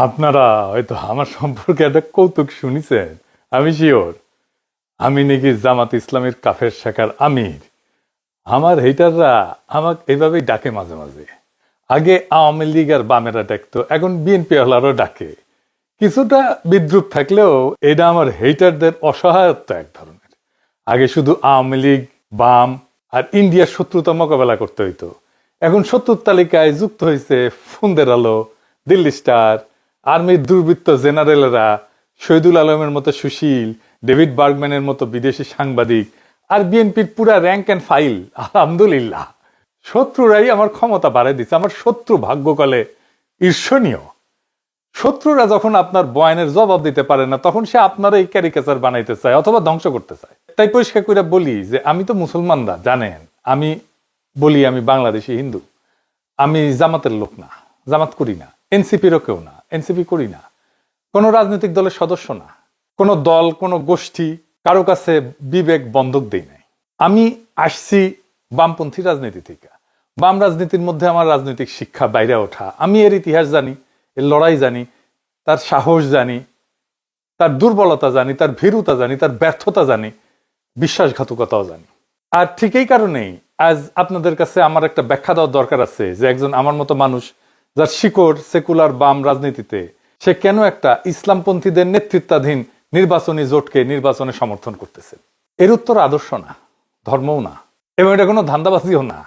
আপনারা হয়তো আমার সম্পর্কে একটা কৌতুক শুনিছেন। আমি শিওর আমি নাকি জামাত ইসলামের কাফের শাখার আমির। আমার হেটাররা আমাকে এইভাবেই ডাকে মাঝে মাঝে। আগে আওয়ামী লীগ আর বামেরা ডাকতো, এখন বিএনপি ওয়ালারও ডাকে। কিছুটা বিদ্রুপ থাকলেও এটা আমার হেটারদের অসহায়ত্ব এক ধরনের। আগে শুধু আওয়ামী লীগ, বাম আর ইন্ডিয়ার শত্রুতা মোকাবেলা করতে হইতো। এখন শত্রুর তালিকায় যুক্ত হয়েছে ফন্দের আলো, দিল্লি স্টার, আর্মির দুর্বৃত্ত জেনারেলরা, শহীদুল আলমের মতো সুশীল, ডেভিড বার্গম্যানের মতো বিদেশি সাংবাদিক, আর বিএনপির পুরা র্যাঙ্ক অ্যান্ড ফাইল। আলহামদুলিল্লাহ, শত্রুরাই আমার ক্ষমতা বাড়াই দিচ্ছে। আমার শত্রু ভাগ্যকালে ঈর্ষণীয়। শত্রুরা যখন আপনার বয়ানের জবাব দিতে পারে না, তখন সে আপনার এই ক্যারিকেচার বানাইতে চায় অথবা ধ্বংস করতে চায়। তাই পরিষ্কার করে বলি যে আমি তো মুসলমানরা জানেন, আমি বলি আমি বাংলাদেশি হিন্দু। আমি জামাতের লোক না, জামাত করি না, এনসিপিরও কেউ না, এনসিপি করি না, কোনো রাজনৈতিক দলের সদস্য না, কোনো দল, কোনো গোষ্ঠী, কারো কাছে বিবেক বন্ধক দেই নাই। আমি আসছি বামপন্থী রাজনীতি থেকে। বাম রাজনীতির মধ্যে আমার রাজনৈতিক শিক্ষা বাইরে ওঠা। আমি এর ইতিহাস জানি, এর লড়াই জানি, তার সাহস জানি, তার দুর্বলতা জানি, তার ভীরুতা জানি, তার ব্যর্থতা জানি, বিশ্বাসঘাতকতাও জানি। আর ঠিক এই কারণেই আজ আপনাদের কাছে আমার একটা ব্যাখ্যা দেওয়ার দরকার আছে যে একজন আমার মতো মানুষ, যার শিকড় সেকুলার বাম রাজনীতিতে, সে কেন একটা ইসলামপন্থীদের নেতৃত্বাধীন নির্বাচনী জোটকে নির্বাচনে সমর্থন করতেছে। এর উত্তর আদর্শ না, ধর্মও না, এবং এটা কোনো ধান্দাবাজিও না।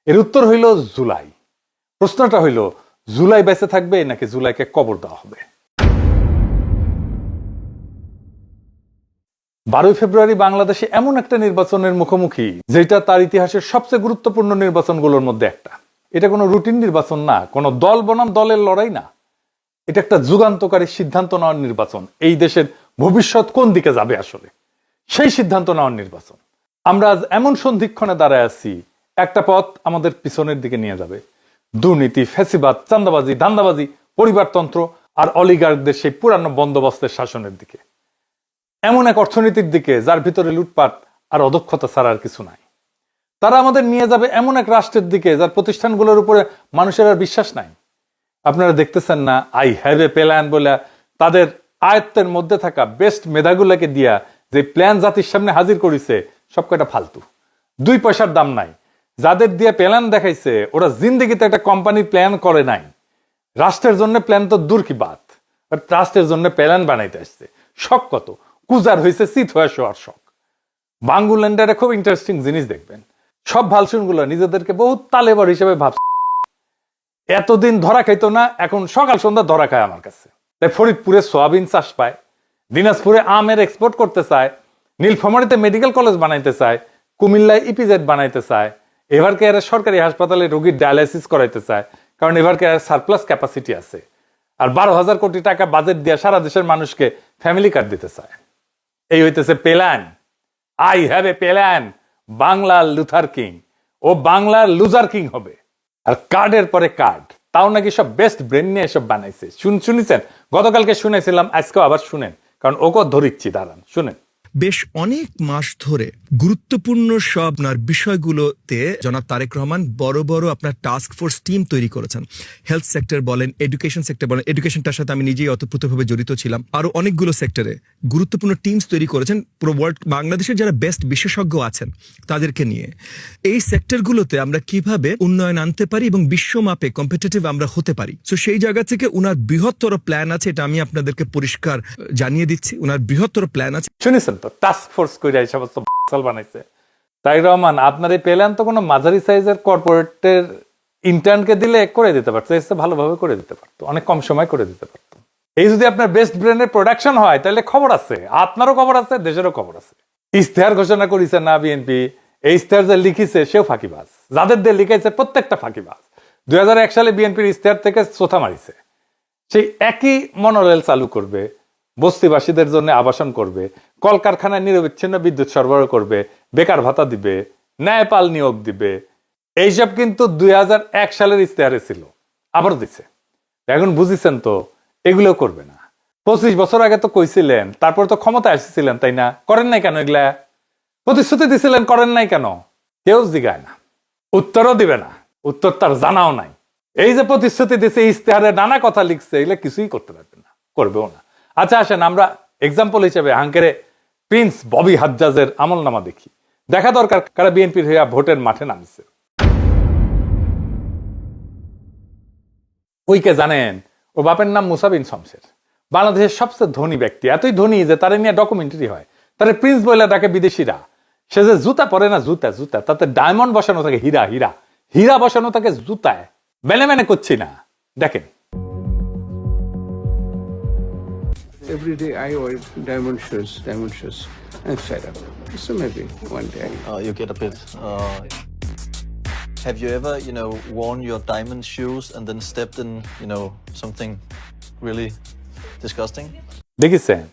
এর উত্তর হইল জুলাই। প্রশ্নটা হইল, জুলাই বেঁচে থাকবে নাকি জুলাইকে কবর দেওয়া হবে? 12 ফেব্রুয়ারি বাংলাদেশে এমন একটা নির্বাচনের মুখোমুখি যেটা তার ইতিহাসের সবচেয়ে গুরুত্বপূর্ণ নির্বাচনগুলোর মধ্যে একটা। এটা কোনো রুটিন নির্বাচন না, কোনো দল বনাম দলের লড়াই না। এটা একটা যুগান্তকারী সিদ্ধান্ত নেওয়ার নির্বাচন। এই দেশের ভবিষ্যৎ কোন দিকে যাবে আসলে, সেই সিদ্ধান্ত নেওয়ার নির্বাচন। আমরা আজ এমন সন্ধিক্ষণে দাঁড়ায় আছি, একটা পথ আমাদের পিছনের দিকে নিয়ে যাবে। দুর্নীতি, ফ্যাসিবাদ, চাঁদাবাজি, ধান্দাবাজি, পরিবারতন্ত্র আর অলিগারদের সেই পুরানো বন্দোবস্তের শাসনের দিকে। এমন এক অর্থনীতির দিকে যার ভিতরে লুটপাট আর অদক্ষতা ছাড়া আর কিছু নাই। তারা আমাদের নিয়ে যাবে এমন এক রাষ্ট্রের দিকে যার প্রতিষ্ঠানগুলোর উপরে মানুষের আর বিশ্বাস নাই। আপনারা দেখতেছেন না, আই হ্যাভ এ প্ল্যান বলে তাদের আয়ত্তের মধ্যে থাকা বেস্ট মেধাগুলোকে দিয়া যে প্ল্যান জাতির সামনে হাজির করেছে, সব কয়টা ফালতু, 2 পয়সার দাম নাই। যাদের দিয়ে প্ল্যান দেখাইছে ওরা জিন্দেগিতে একটা কোম্পানির প্ল্যান করে নাই। রাষ্ট্রের জন্য প্ল্যান তো দূর কি বাত, রাষ্ট্রের জন্য প্ল্যান বানাইতে আসছে। শখ কত কুজার হয়েছে, চিত হয়ে শোয়ার শখ। বাঙ্গুল্যান্ডারে খুব ইন্টারেস্টিং জিনিস দেখবেন, সব ভালসুনগুলো নিজেদেরকে বহুত তালেবার হিসেবে ভাবছে। এতদিন ধরা খাইতো না, এখন সকাল সন্ধ্যা ধরা খায় আমার কাছে। তাই ফরিদপুরে সোয়াবিন চাষ পায়, দিনাজপুরে আমের এক্সপোর্ট করতে চায়, নীলফামারীতে মেডিকেল কলেজ বানাইতে চায়, কুমিল্লায় ইপিজেড বানাইতে চায়, এভার কেয়ারের সরকারি হাসপাতালে রোগীর ডায়ালাইসিস করাইতে চায়, কারণ এভার কেয়ারের সারপ্লাস ক্যাপাসিটি আছে। আর 12,000 কোটি টাকা বাজেট দিয়ে সারা দেশের মানুষকে ফ্যামিলি কার্ড দিতে চায়। এই হইতেছে plan. I have a plan. বাংলার লুথার কিং, ও বাংলার লুজার কিং হবে। আর কার্ডের পরে কার্ড, তাও নাকি সব বেস্ট ব্রেন নিয়ে এসব বানাইছে। শুনেছেন? গতকালকে শুনেছিলাম, আজকেও আবার শুনেন, কারণ ওকে ধরিচ্ছি, দাঁড়ান শুনেন। বেশ অনেক মাস ধরে গুরুত্বপূর্ণ সব আপনার বিষয়গুলোতে জনাব তারেক রহমান বড় বড় আপনার টাস্ক ফোর্স টিম তৈরি করেছেন। হেলথ সেক্টর বলেন, এডুকেশন সেক্টর বলেন, এডুকেশনটার সাথে আমি নিজেই অতপ্রতভাবে জড়িত ছিলাম। আরো অনেকগুলো সেক্টরে গুরুত্বপূর্ণ টিমস তৈরি করেছেন পুরো ওয়ার্ল্ড, বাংলাদেশের যারা বেস্ট বিশেষজ্ঞ আছেন তাদেরকে নিয়ে। এই সেক্টরগুলোতে আমরা কিভাবে উন্নয়ন আনতে পারি এবং বিশ্বমাপে কম্পিটিটিভ আমরা হতে পারি, তো সেই জায়গা থেকে উনার বৃহত্তর প্ল্যান আছে। এটা আমি আপনাদেরকে পরিষ্কার জানিয়ে দিচ্ছি, উনার বৃহত্তর প্ল্যান আছে। শুনেছেন তো, টাস্ক ফোর্স করে এই সমস্ত বানাইছে। তাই রহমান, আপনার এই প্ল্যান তো কোনো মাঝারি সাইজের কর্পোরেটের ইন্টার্নকে দিলে করে দিতে পারতো, এসে ভালোভাবে করে দিতে পারতো, অনেক কম সময় করে দিতে পারতো। এই যদি আপনার বেস্ট ব্রেনের প্রোডাকশন হয়, তাহলে খবর আছে, আপনারও খবর আছে, দেশেরও খবর আছে। ইশতেহার ঘোষণা করেছে না বিএনপি, এই ইশতেহার যে লিখিছে সেও ফাঁকিবাজ, যাদের দিয়ে লিখাইছে প্রত্যেকটা ফাঁকিবাজ। 2001 সালে বিএনপির ইশতেহার থেকে চোথা মারিছে। সেই একই মনোরেল চালু করবে, বস্তিবাসীদের জন্য আবাসন করবে, কলকারখানায় নিরবিচ্ছিন্ন বিদ্যুৎ সরবরাহ করবে, বেকার ভাতা দিবে, ন্যায়পাল নিয়োগ দিবে। এইসব কিন্তু 2001 সালের ইশতেহারে ছিল, আবার দিচ্ছে। এখন বুঝিছেন তো, এগুলো করবে না। 25 বছর আগে তো কইছিলেন, তারপর তো ক্ষমতা আসছিলেন, তাই না? করেন নাই কেন এগুলা? প্রতিশ্রুতি দিছিলেন, করেন নাই কেন? কেউ জিগায় না, উত্তরও দিবে না, উত্তর তার জানাও নাই। এই যে প্রতিশ্রুতি দিচ্ছে, ইস্তেহারে নানা কথা লিখছে, এগুলো কিছুই করতে পারবে না, করবেও না। আচ্ছা আসেন আমরা এক্সাম্পল হিসেবে হাঙ্কেরে প্রিন্স ববি হাজ্জাজের আমলনামা দেখি। দেখা দরকার কারা বিএনপির হইয়া ভোটের মাঠে নামছে। ওইকে জানেন, ওর বাপের নাম মুসা বিন শমসের, বাংলাদেশের সবচেয়ে ধনী ব্যক্তি, এতই ধনী যে তারা নিয়ে ডকুমেন্টারি হয়। তারা প্রিন্স বলে ডাকে বিদেশিরা। সে যে জুতা পরে না, জুতা জুতা, তাতে ডায়মন্ড বসানো থাকে, হীরা হীরা হীরা বসানো থাকে জুতায়। মেনে মেনে করছি না, দেখেন। Every day I wear diamond shoes. I'm fed up. So maybe one day. You get a bit. Have you ever, worn your diamond shoes and then stepped in, something really disgusting? দেখেছেন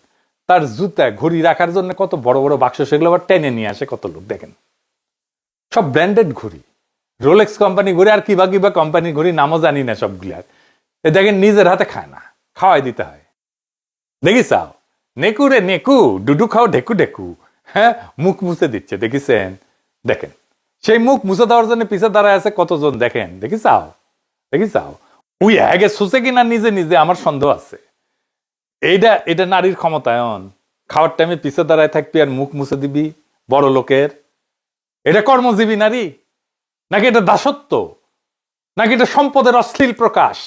তার জুতা ঘড়ি রাখার জন্য কত বড় বড় বাক্স, সেগুলো আবার টেনে নিয়ে আসে কত লোক। দেখেন সব ব্র্যান্ডেড ঘড়ি, রোলেক্স কোম্পানি ঘড়ি আর কিবা কিবা কোম্পানি ঘড়ি, নামও জানি না সবগুলার। এ দেখেন নিজের হাতে খায় না, খাওয়াই দিতে হয়। দেখিসাও নেকু রে নেকু, ডুডু খাও ঢেকু ঢেকু, হ্যাঁ মুখ মুছে দিচ্ছে। দেখিছেন, দেখেন সেই মুখ মুছে দেওয়ার জন্য পিছে দাঁড়ায় আছে কতজন, দেখেন দেখিসাও উই হ্যাগে সুসে কিনা নিজে নিজে, আমার সন্দেহ আছে। এটা নারীর ক্ষমতায়ন। খাওয়ার টাইমে পিছে দাঁড়ায় থাকবি আর মুখ মুছে দিবি বড় লোকের। এটা কর্মজীবী নারী নাকি এটা দাসত্ব, নাকি এটা সম্পদের অশ্লীল প্রকাশ?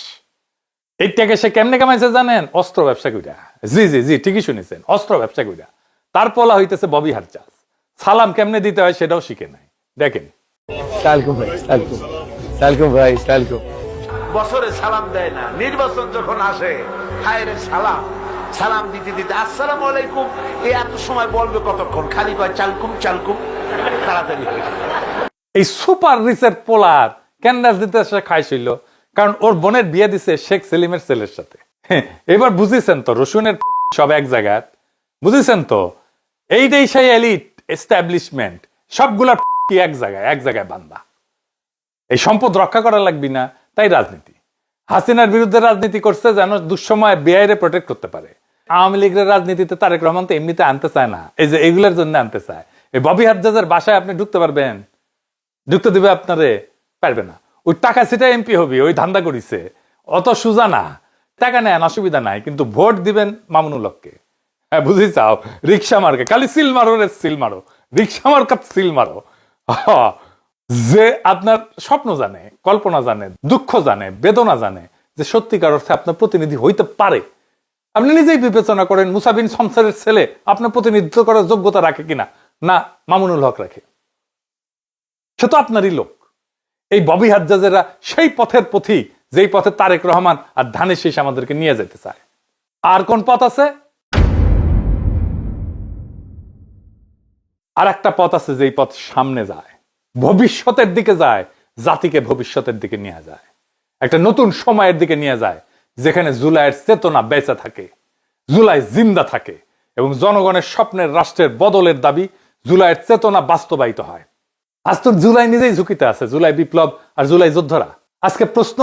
এইটাকে সে কেমনে কামাইছে জানেন? অস্ত্র ব্যবসা কইরা। জি জি জি ঠিকই শুনেছেন, অস্ত্র ব্যবসা কইরা। তার পলা হইতেছে ববি হাজ্জাজ। সালাম কেমনে দিতে হয় সেটাও শিখে নাই। দেখেন বছরে সালাম দেয় না, নির্বাচন যখন আসে হায় রে সালাম, সালাম দিতে দিতে আসসালামু আলাইকুম, এই এত সময় বলবে কতক্ষণ, খালি কয় চালকুম চালকুম, তাড়াতাড়ি হয়ে যায়। এই সুপার রিচের পোলার ক্যান্ডাস দিতে সে খাইছিল, কারণ ওর বোনের বিয়ে দিছে শেখ সেলিমের ছেলের সাথে। এবার বুঝেছেন তো রসুনের সব এক জায়গায়, বুঝেছেন তো এইটাই সেই এলিট এস্টাবলিশমেন্ট, সবগুলা কি এক জায়গায় বান্দা। এই সম্পদ রক্ষা করা লাগবি না, তাই রাজনীতি। হাসিনার বিরুদ্ধে রাজনীতি করছে যেন দুঃসময় বেআইরে প্রোটেক্ট করতে পারে। আওয়ামী লীগের রাজনীতিতে তারেক রহমান তো এমনিতে আনতে চায় না, এই যে এগুলোর জন্য আনতে চায়। এই ববি হাজ্জাজের বাসায় আপনি ঢুকতে পারবেন? ঢুকতে দিবে আপনারে? পারবে না। ওই টাকা সেটা এমপি হবি, ওই ধান্দা করিছে, অত সুজা না। টাকা নেন, অসুবিধা নাই, কিন্তু ভোট দিবেন মামুনুল হককে। হ্যাঁ বুঝি চাও, রিক্সা মার্কে খালি সিল মারো রে সিল মারো, রিক্সা মার্কাত সিল মারো। যে আপনার স্বপ্ন জানে, কল্পনা জানে, দুঃখ জানে, বেদনা জানে, যে সত্যিকার অর্থে আপনার প্রতিনিধি হইতে পারে। আপনি নিজেই বিবেচনা করেন মুসা বিন শমসেরের ছেলে আপনার প্রতিনিধিত্ব করার যোগ্যতা রাখে কিনা। না, মামুনুল হক রাখে, সে তো আপনারই লোক। এই ববি হাজ্জাজেরা সেই পথের পথিক, যেই পথে তারেক রহমান আর ধানের শীষ আমাদেরকে নিয়ে যেতে চায়। আর কোন পথ আছে? আর একটা পথ আছে, যেই পথ সামনে যায়, ভবিষ্যতের দিকে যায়, জাতিকে ভবিষ্যতের দিকে নিয়ে যায়, একটা নতুন সময়ের দিকে নিয়ে যায়, যেখানে জুলাইয়ের চেতনা বেঁচে থাকে, জুলাই জিন্দা থাকে এবং জনগণের স্বপ্নের রাষ্ট্রের বদলের দাবি জুলাইয়ের চেতনা বাস্তবায়িত হয়। আজ তো জুলাই নিজেই ঝুঁকিতে আছে, জুলাই বিপ্লব আর জুলাই যোদ্ধারা। আজকে প্রশ্ন,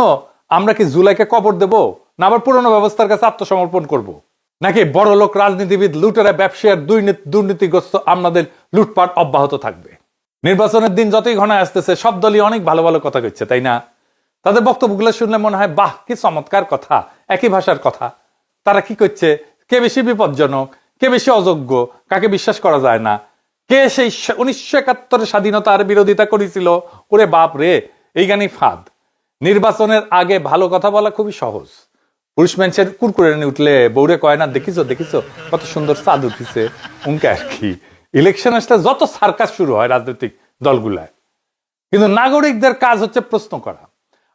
আমরা কি জুলাইকে কবর দেব, না আবার পুরনো ব্যবস্থার কাছে আত্মসমর্পণ করব? নাকি বড় লোক রাজনীতিবিদ, লুটেরা, ব্যবসায়ীর দুর্নীতিগ্রস্ত আমাদের লুটপাট অব্যাহত থাকবে? নির্বাচনের দিন যতই ঘনায় আসতেছে সব দলই অনেক ভালো ভালো কথা কইছে, তাই না? তাদের বক্তব্যগুলো শুনলে মনে হয় বাহ কি চমৎকার কথা, একই ভাষার কথা। তারা কি করছে, কে বেশি বিপজ্জনক, কে বেশি অযোগ্য, কাকে বিশ্বাস করা যায় না, কে সেই 1971 স্বাধীনতার বিরোধিতা করেছিল, ওরে বাপ রে, এই গানই ফাঁদ। নির্বাচনের আগে ভালো কথা বলা খুবই সহজ। পুরুষ মানুষের কুরকুরে উঠলে বউরে কয় না, দেখিছো কত সুন্দর চাঁদ উঠিছে, উনকে আর কি। ইলেকশন আসলে যত সার্কাস শুরু হয় রাজনৈতিক দলগুলায়, কিন্তু নাগরিকদের কাজ হচ্ছে প্রশ্ন করা।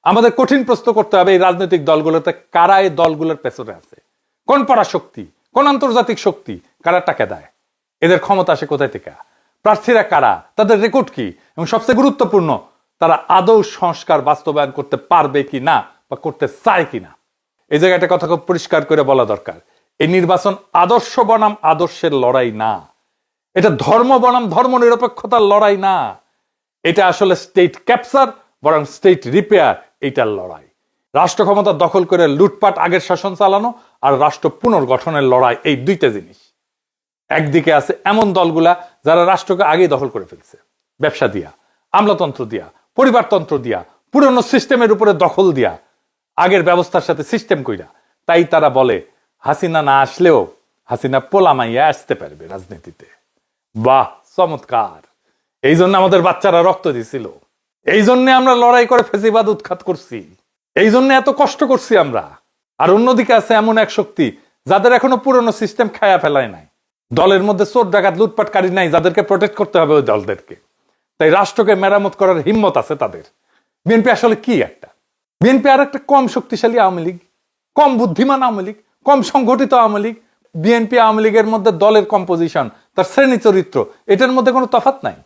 আমাদের কঠিন প্রশ্ন করতে হবে এই রাজনৈতিক দলগুলোতে কারা এই দলগুলোর পেছনে আছে, কোন পরাশক্তি, কোন আন্তর্জাতিক শক্তি, কারা টাকা দেয়, এদের ক্ষমতা আসে কোথায় থেকে, প্রার্থীরা কারা, তাদের রেকর্ড কি, এবং সবচেয়ে গুরুত্বপূর্ণ তারা আদৌ সংস্কার বাস্তবায়ন করতে পারবে কি না বা করতে চায় কিনা। এই জায়গায় একটা কথা খুব পরিষ্কার করে বলা দরকার, এই নির্বাচন আদর্শ বনাম আদর্শের লড়াই না, এটা ধর্ম বনাম ধর্ম নিরপেক্ষতার লড়াই না, এটা আসলে স্টেট ক্যাপচার বরং স্টেট রিপেয়ার, এইটার লড়াই। রাষ্ট্র ক্ষমতা দখল করে লুটপাট আগের শাসন চালানো আর রাষ্ট্র পুনর্গঠনের লড়াই, এই দুইটা জিনিস। একদিকে আছে এমন দলগুলা যারা রাষ্ট্রকে আগেই দখল করে ফেলছে, ব্যবসা দিয়া, আমলাতন্ত্র দিয়া, পরিবারতন্ত্র দিয়া, পুরনো সিস্টেমের উপরে দখল দিয়া আগের ব্যবস্থার সাথে সিস্টেম কইরা। তাই তারা বলে হাসিনা না আসলেও হাসিনা পোলামাইয়া আসতে পারবে রাজনীতিতে। বাহ, চমৎকার। এই জন্য আমাদের বাচ্চারা রক্ত দিছিল, এই জন্য আমরা লড়াই করে ফেসিবাদ উৎখাত করছি, এই জন্য এত কষ্ট করছি আমরা। আর অন্যদিকে আছে এমন এক শক্তি যাদের এখনো পুরনো সিস্টেম খায়া ফেলায় নাই, দলের মধ্যে চোর ডাকাত লুটপাটকারী নাই যাদেরকে প্রোটেক্ট করতে হবে ওই দলদেরকে। তাই রাষ্ট্রকে মেরামত করার হিম্মত আছে তাদের। বিএনপি আসলে কি একটা? বিএনপি আর একটা কম শক্তিশালী আওয়ামী লীগ, কম বুদ্ধিমান আওয়ামী লীগ, কম সংগঠিত আওয়ামী লীগ। বিএনপি আওয়ামী লীগের মধ্যে দলের কম্পোজিশন, তার শ্রেণী চরিত্র, এটার মধ্যে কোনো তফাৎ নাই।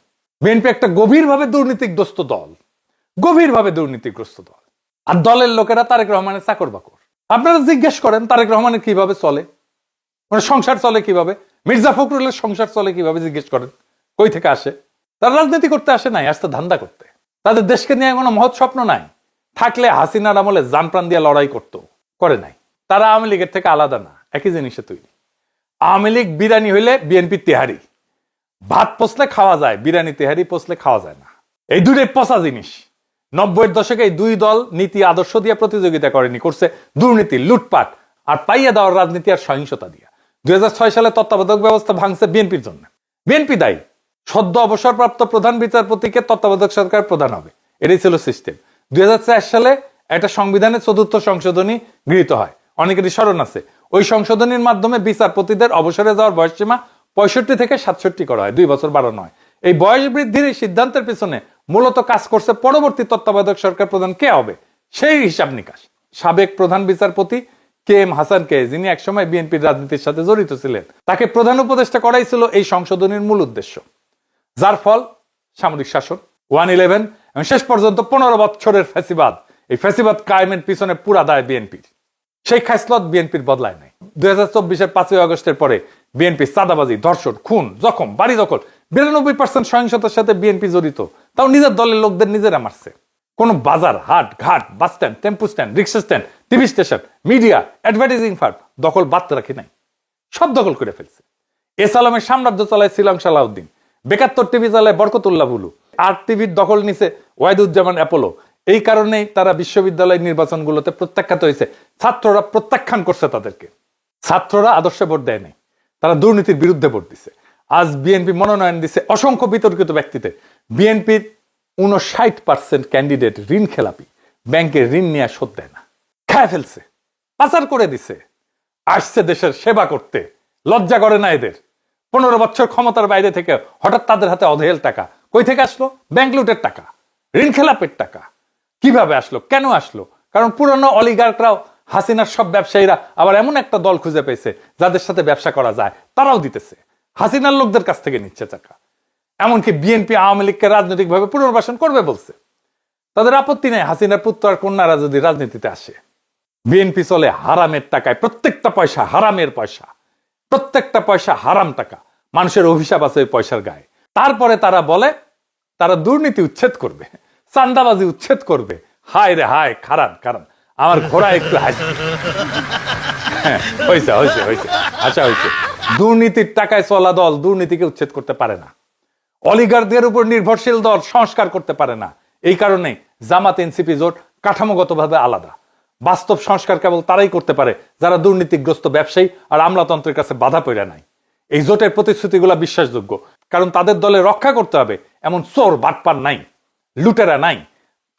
বিএনপি একটা গভীরভাবে দুর্নীতিগ্রস্ত দল, গভীরভাবে দুর্নীতিগ্রস্ত দল। আর দলের লোকেরা তারেক রহমানের চাকর বাকর। আপনারা জিজ্ঞেস করেন তারেক রহমানের কিভাবে চলে, মানে সংসার চলে কিভাবে, মির্জা ফখরুলের সংসার চলে কিভাবে জিজ্ঞেস করেন। কই থেকে আসে? তারা রাজনীতি করতে আসে নাই, আসতে ধান্দা করতে। তাদের দেশকে নিয়ে কোনো মহৎ স্বপ্ন নাই। থাকলে হাসিনার আমলে জান প্রাণ দিয়ে লড়াই করতো, করে নাই। তারা আওয়ামী লীগের থেকে আলাদা না, একই জিনিসে তৈরি। আওয়ামী লীগ বিরিয়ানি হইলে বিএনপি তেহারি। ভাত পচলে খাওয়া যায়, বিরিয়ানি তেহারি পচলে খাওয়া যায় না। এই দুটোই পচা জিনিস। 90-এর দশকে এই দুই দল নীতি আদর্শ দিয়ে প্রতিযোগিতা করেনি, করছে দুর্নীতি, লুটপাট আর পাইয়া দেওয়ার রাজনীতি আর সহিংসতা দিয়া। 2006 সালে তত্ত্বাবধায়ক ব্যবস্থা ভাঙছে বিএনপির জন্য। বিএনপি দায়ী। সদ্য অবসরপ্রাপ্ত প্রধান বিচারপতিকে তত্ত্বাবধায়ক সরকার প্রধান হবে, এটাই ছিল সিস্টেম। 2004 সালে একটা সংবিধানের 4র্থ সংশোধনী গৃহীত হয়, অনেকেরই স্মরণ আছে। ওই সংশোধনীর মাধ্যমে বিচারপতিদের অবসরে যাওয়ার বয়সসীমা 65 থেকে 67 করা হয়, 2 বছর বাড়ানো হয়। এই বয়স বৃদ্ধির এই সিদ্ধান্তের পেছনে মূলত কাজ করছে পরবর্তী তত্ত্বাবধায়ক সরকার প্রধান কে হবে সেই হিসাব নিকাশ। সাবেক প্রধান বিচারপতি কে এম হাসানকে, যিনি একসময় বিএনপির রাজনীতির সাথে জড়িত ছিলেন, তাকে প্রধান উপদেষ্টা করাই ছিল এই সংশোধনীর মূল উদ্দেশ্য। যার ফল সামরিক শাসন, 1/11 এবং শেষ পর্যন্ত 15 বছরের ফ্যাসিবাদ। এই ফ্যাসিবাদ কায়েমের পিছনে পুরা দায় বিএনপির। সেই খাসলত বিএনপির বদলায় নাই। 2024-এর 5ই আগস্টের পরে বিএনপি চাঁদাবাজি, ধর্ষণ, খুন, জখম, বাড়ি দখল, 92% সহিংসতার সাথে বিএনপি জড়িত। তাও নিজের দলের লোকদের নিজেরা মারছে। কোন বাজার, হাট, ঘাট, bus stand, tempo stand, rickshaw stand, TV station, media, advertising firm দখল বাদ রাখি নাই, সব দখল করে ফেলছে। এস আলমের সাম্রাজ্য চালায় শ্রীলং সালাউদ্দিন, বেকাত্তর টিভি চালায় বরকতুল্লাহ বুলু, আর টিভির দখল নিছে ওয়াহিদুজ্জামান অ্যাপোলো। এই কারণেই তারা বিশ্ববিদ্যালয় নির্বাচনগুলোতে প্রত্যাখ্যাত হয়েছে। ছাত্ররা প্রত্যাখ্যান করছে তাদেরকে। ছাত্ররা আদর্শে ভোট দেয় নাই, তারা দুর্নীতির বিরুদ্ধে ভোট দিছে। আজ বিএনপি মনোনয়ন দিছে অসংখ্য বিতর্কিত ব্যক্তিতে। বিএনপির 59% ক্যান্ডিডেট ঋণ খেলাপি, ব্যাংকের ঋণ নিয়ে শোধ দেয় না, খায় ফেলছে, পাচার করে দিছে। আসছে দেশের সেবা করতে, লজ্জা করে না এদের। 15 বছর ক্ষমতার বাইরে থেকে হঠাৎ তাদের হাতে অধেল টাকা কই থেকে আসলো? ব্যাংক লুটের টাকা, ঋণ খেলাপের টাকা। কিভাবে আসলো, কেন আসলো? কারণ পুরনো অলিগার্করাও, হাসিনার সব ব্যবসায়ীরা আবার এমন একটা দল খুঁজে পেয়েছে যাদের সাথে ব্যবসা করা যায়, তারাও দিতেছে। হাসিনার লোকদের কাছ থেকে নিচ্ছে টাকা। এমনকি বিএনপি আওয়ামী লীগকে রাজনৈতিকভাবে পুনর্বাসন করবে বলছে। তাদের আপত্তি নেই হাসিনার পুত্র আর কন্যারা যদি রাজনীতিতে আসে। বিএনপি চলে হারামের টাকায়, প্রত্যেকটা পয়সা হারামের পয়সা, প্রত্যেকটা পয়সা হারাম টাকা। মানুষের অভিশাপ আছে ওই পয়সার গায়ে। তারপরে তারা বলে তারা দুর্নীতি উচ্ছেদ করবে, চান্দাবাজি উচ্ছেদ করবে। হায় রে হায়, খারাপ কারণ আমার ঘোড়া একটু হাসি। হয়েছে হয়েছে হয়েছে, আচ্ছা হয়েছে। দুর্নীতির টাকায় চলা দল দুর্নীতিকে উচ্ছেদ করতে পারে না। অলিগারদের উপর নির্ভরশীল দল সংস্কার করতে পারে না। এই কারণে জামাত এনসিপি জোট কাঠামোগতভাবে আলাদা। বাস্তব সংস্কার কেবল তারাই করতে পারে যারা দুর্নীতিগ্রস্ত ব্যবসায়ী আর আমলাতন্ত্রের কাছে বাধা পড়ে নাই। এই জোটের প্রতিশ্রুতিগুলো বিশ্বাসযোগ্য, কারণ তাদের দলে রক্ষা করতে হবে এমন চোর বাটপার নাই, লুটেরা নাই।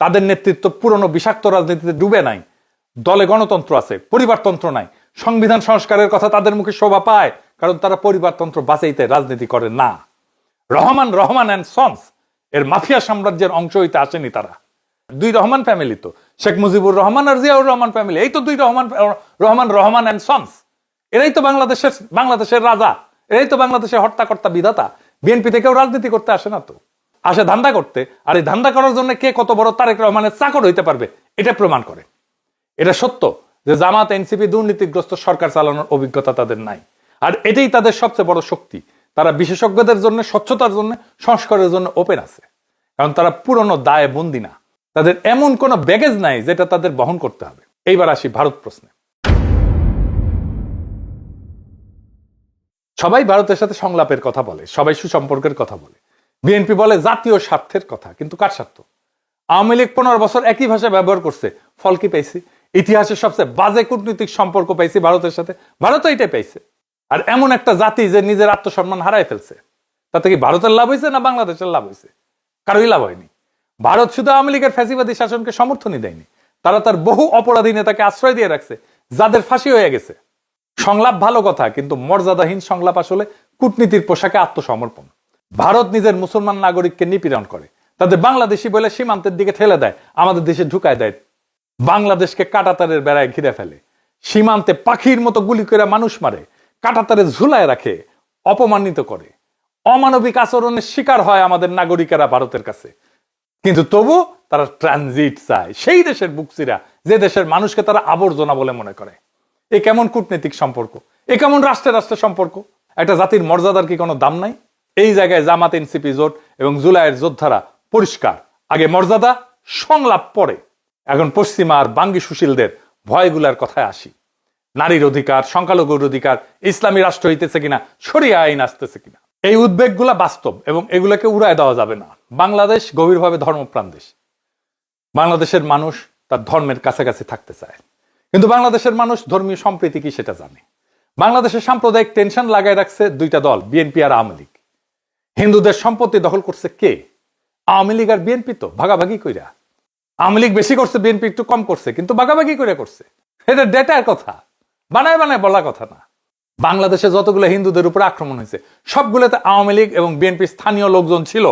তাদের নেতৃত্ব পুরনো বিষাক্ত রাজনীতিতে ডুবে নাই। দলে গণতন্ত্র আছে, পরিবারতন্ত্র নাই। সংবিধান সংস্কারের কথা তাদের মুখে শোভা পায়, কারণ তারা পরিবারতন্ত্র বাঁচাইতে রাজনীতি করে না। রহমান অ্যান্ড সন্স এর মাফিয়া সাম্রাজ্যের অংশ হইতে আসেনি তারা। 2 রহমান ফ্যামিলি তো, শেখ মুজিবুর রহমান আর জিয়াউর রহমান ফ্যামিলি, এই তো 2 রহমান অ্যান্ড সন্স। এরাই তো বাংলাদেশের রাজা, এরাই তো বাংলাদেশের হর্তাকর্তা বিধাতা। বিএনপি থেকেও রাজনীতি করতে আসে না তো, আসে ধান্দা করতে। আর এই ধান্দা করার জন্য কে কত বড় তারেক রহমানের চাকর হইতে পারবে এটা প্রমাণ করে। এটা সত্য যে জামাত এনসিপি দুর্নীতিগ্রস্ত সরকার চালানোর অভিজ্ঞতা তাদের নাই। আর এটাই তাদের সবচেয়ে বড় শক্তি। তারা বিশেষজ্ঞদের জন্য, স্বচ্ছতার জন্য, সংস্কারের জন্য ওপেন আছে, কারণ তারা পুরনো দায়ে বন্দী না। তাদের এমন কোনো ব্যাগেজ নাই যেটা তাদের বহন করতে হবে। এইবার আসি ভারত প্রশ্নে। সবাই ভারতের সাথে সংলাপের কথা বলে, সবাই সুসম্পর্কের কথা বলে। বিএনপি বলে জাতীয় স্বার্থের কথা, কিন্তু কার স্বার্থ? আওয়ামী লীগ 15 বছর একই ভাষা ব্যবহার করছে, ফল কি পেয়েছি? ইতিহাসের সবচেয়ে বাজে কূটনৈতিক সম্পর্ক পাইছি ভারতের সাথে, ভারতও এটাই পাইছে। আর এমন একটা জাতি যে নিজের আত্মসম্মান হারায় ফেলছে, তাতে কি ভারতের লাভ হয়েছে না বাংলাদেশের লাভ হয়েছে? কারোই লাভ হয়নি। ভারত শুধু আওয়ামী লীগের ফ্যাসিবাদী শাসনকে সমর্থনই দেয়নি, তারা তার বহু অপরাধী নেতাকে আশ্রয় দিয়ে রাখছে, যাদের ফাঁসি হয়ে গেছে। সংলাপ ভালো কথা, কিন্তু মর্যাদাহীন সংলাপ আসলে কূটনীতির পোশাকে আত্মসমর্পণ। ভারত নিজের মুসলমান নাগরিককে নিপীড়ন করে, তাদের বাংলাদেশি বলে সীমান্তের দিকে ঠেলে দেয়, আমাদের দেশে ঢুকায় দেয়, বাংলাদেশকে কাঁটাতারের বেড়ায় ঘিরে ফেলে, সীমান্তে পাখির মতো গুলি করে মানুষ মারে, কাঁটাতারে ঝুলায় রাখে, অপমানিত করে, অমানবিক আচরণের শিকার হয় আমাদের নাগরিকেরা ভারতের কাছে। কিন্তু তবু তারা ট্রানজিট চায় সেই দেশের বুকসিরা যে দেশের মানুষকে তারা আবর্জনা বলে মনে করে। এ কেমন কূটনৈতিক সম্পর্ক? এ কেমন রাষ্ট্রে রাষ্ট্রের সম্পর্ক? একটা জাতির মর্যাদার কি কোনো দাম নাই? এই জায়গায় জামাত, এনসিপি জোট এবং জুলাইয়ের যোদ্ধারা পরিষ্কার, আগে মর্যাদা, সংলাপ পরে। এখন পশ্চিমা আর বাঙ্গি সুশীলদের ভয়গুলার কথায় আসি। নারীর অধিকার, সংখ্যালঘুর অধিকার, ইসলামী রাষ্ট্র হইতেছে কিনা, শরিয়া আইন আসতেছে কিনা, এই উদ্বেগগুলা বাস্তব এবং এগুলোকে উড়ায় দেওয়া যাবে না। বাংলাদেশ গভীরভাবে ধর্মপ্রাণ দেশ। বাংলাদেশের মানুষ তার ধর্মের কাছাকাছি থাকতে চায়, কিন্তু বাংলাদেশের মানুষ ধর্মীয় সম্প্রীতি কি সেটা জানে। বাংলাদেশের সাম্প্রদায়িক টেনশন লাগায় রাখছে দুইটা দল, বিএনপি আর আওয়ামী লীগ। হিন্দুদের সম্পত্তি দখল করছে কে? আওয়ামী লীগ আর বিএনপি তো ভাগাভাগি কইরা। আওয়ামী লীগ বেশি করছে, বিএনপি একটু কম করছে, কিন্তু ভাগাভাগি করে করছে। এটা ডেটার কথা, বানায় বানায় বলা কথা না। বাংলাদেশে যতগুলো হিন্দুদের উপর আক্রমণ হয়েছে সবগুলোতে আওয়ামী লীগ এবং বিএনপির স্থানীয় লোকজন ছিল।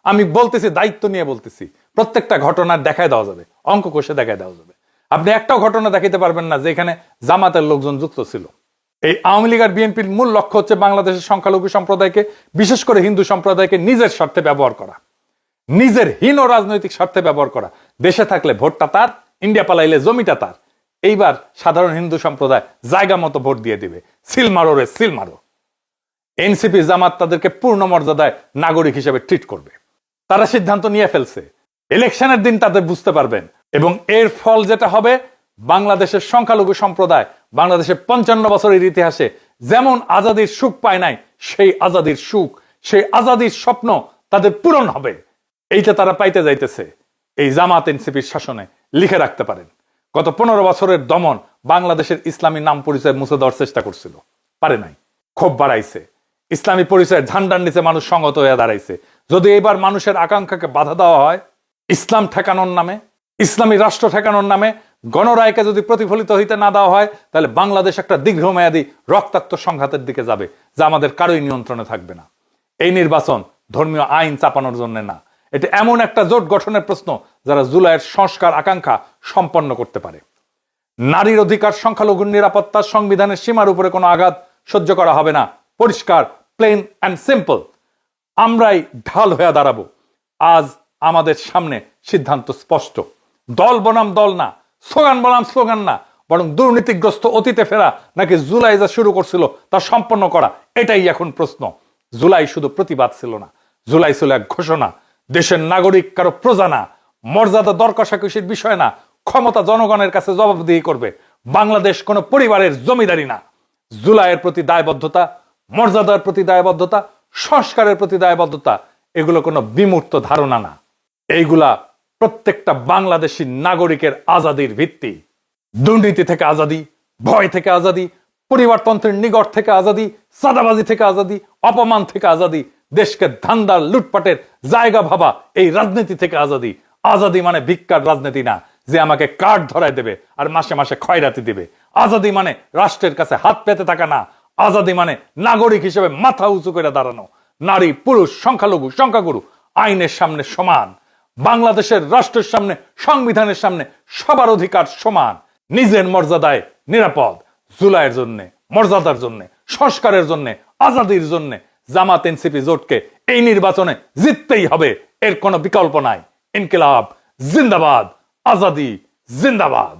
আমি বলতেছি, দায়িত্ব নিয়ে বলতেছি, প্রত্যেকটা ঘটনার দেখায় দেওয়া যাবে, অঙ্ক কষে দেখায় দেওয়া যাবে। আপনি একটাও ঘটনা দেখাইতে পারবেন না যে এখানে জামাতের লোকজন যুক্ত ছিল। এই আওয়ামী লীগ আর বিএনপির মূল লক্ষ্য হচ্ছে বাংলাদেশের সংখ্যালঘু সম্প্রদায়কে, বিশেষ করে হিন্দু সম্প্রদায়কে নিজের স্বার্থে ব্যবহার করা, নিজের হীন রাজনৈতিক স্বার্থে ব্যবহার করা। দেশে থাকলে ভোটটা তার, ইন্ডিয়া পালাইলে জমিটা তার। এইবার সাধারণ হিন্দু সম্প্রদায় জায়গা মতো ভোট দিয়ে দিবে, সিল মারো রে সিল মারো। এনসিপি জামাত তাদেরকে পূর্ণ মর্যাদায় নাগরিক হিসেবে ট্রিট করবে। তারা সিদ্ধান্ত নিয়ে ফেলছে, ইলেকশনের দিন তাদের বুঝতে পারবেন। এবং এর ফল যেটা হবে, বাংলাদেশের সংখ্যালঘু সম্প্রদায় বাংলাদেশের 55 বছরের ইতিহাসে যেমন আজাদির সুখ পায় নাই, সেই আজাদির সুখ, সেই আজাদির স্বপ্ন তাদের পূরণ হবে। এইটা তারা পাইতে যাইতেছে এই জামাত এনসিপির শাসনে। লিখে রাখতে পারেন, গত 15 বছরের দমন বাংলাদেশের ইসলামী নাম পরিচয় মুছে দেওয়ার চেষ্টা করছিল, পারে নাই। ক্ষোভ বাড়াইছে, ইসলামী পরিচয়ের ঝান্ডার নিচে মানুষ সংগত হয়ে দাঁড়াইছে। যদি এবার মানুষের আকাঙ্ক্ষাকে বাধা দেওয়া হয়, ইসলাম ঠেকানোর নামে, ইসলামী রাষ্ট্র ঠেকানোর নামে গণরায়কে যদি প্রতিফলিত হইতে না দেওয়া হয়, তাহলে বাংলাদেশ একটা দীর্ঘমেয়াদী রক্তাক্ত সংঘাতের দিকে যাবে, যা আমাদের কারোই নিয়ন্ত্রণে থাকবে না। এই নির্বাচন ধর্মীয় আইন চাপানোর জন্য না, এটা এমন একটা জোট গঠনের প্রশ্ন যারা জুলাইয়ের সংস্কার আকাঙ্ক্ষা সম্পন্ন করতে পারে। নারীর অধিকার, সংখ্যালঘুর নিরাপত্তা, সংবিধানের সীমার উপরে কোনো আঘাত সহ্য করা হবে না। পরিষ্কার, প্লেন অ্যান্ড সিম্পল। আমরাই ঢাল হয়ে দাঁড়াবো। আজ আমাদের সামনে সিদ্ধান্ত স্পষ্ট। দল বনাম দল না, স্লোগান বনাম স্লোগান না, বরং দুর্নীতিগ্রস্ত অতীতে ফেরা নাকি জুলাই যা শুরু করছিল তা সম্পন্ন করা, এটাই এখন প্রশ্ন। জুলাই শুধু প্রতিবাদ ছিল না, জুলাই ছিল এক ঘোষণা। দেশের নাগরিক কারো প্রজা না, মর্যাদা দর কষাকষির বিষয় না, ক্ষমতা জনগণের কাছে জবাবদিহি করবে। বাংলাদেশ কোনো পরিবারের জমিদারি না। জুলাইয়ের প্রতি দায়বদ্ধতা, মর্যাদার প্রতি দায়বদ্ধতা, সংস্কারের প্রতি দায়বদ্ধতা, এগুলো কোনো বিমূর্ত ধারণা না। এইগুলা প্রত্যেকটা বাংলাদেশী নাগরিকের আজাদির ভিত্তি। দুর্নীতি থেকে আজাদি, ভয় থেকে আজাদি, পরিবারতন্ত্রের নিগড় থেকে আজাদি, চাঁদাবাজি থেকে আজাদি, অপমান থেকে আজাদি, দেশকে ধান্দার লুটপাটের জায়গা ভাবা এই রাজনীতি থেকে আজাদি। আজাদি মানে ভিক্ষার রাজনীতি না, যে আমাকে কার্ড ধরায় দেবে আর মাসে মাসে খয়রাতি দিবে। আজাদি মানে রাষ্ট্রের কাছে হাত পেতে থাকা না। আজাদি মানে নাগরিক হিসেবে মাথা উঁচু করে দাঁড়ানো। নারী, পুরুষ, সংখ্যালঘু, সংখ্যাগুরু আইনের সামনে সমান। বাংলাদেশের রাষ্ট্রের সামনে, সংবিধানের সামনে সবার অধিকার সমান। নিজের মর্যাদায় নিরাপদ। জুলাইয়ের জন্য, মর্যাদার জন্য, সংস্কারের জন্য, আজাদির জন্য জামাত এনসিপি জোটকে এই নির্বাচনে জিততেই হবে, এর কোনো বিকল্প নাই। ইনকিলাব জিন্দাবাদ, আজাদি জিন্দাবাদ।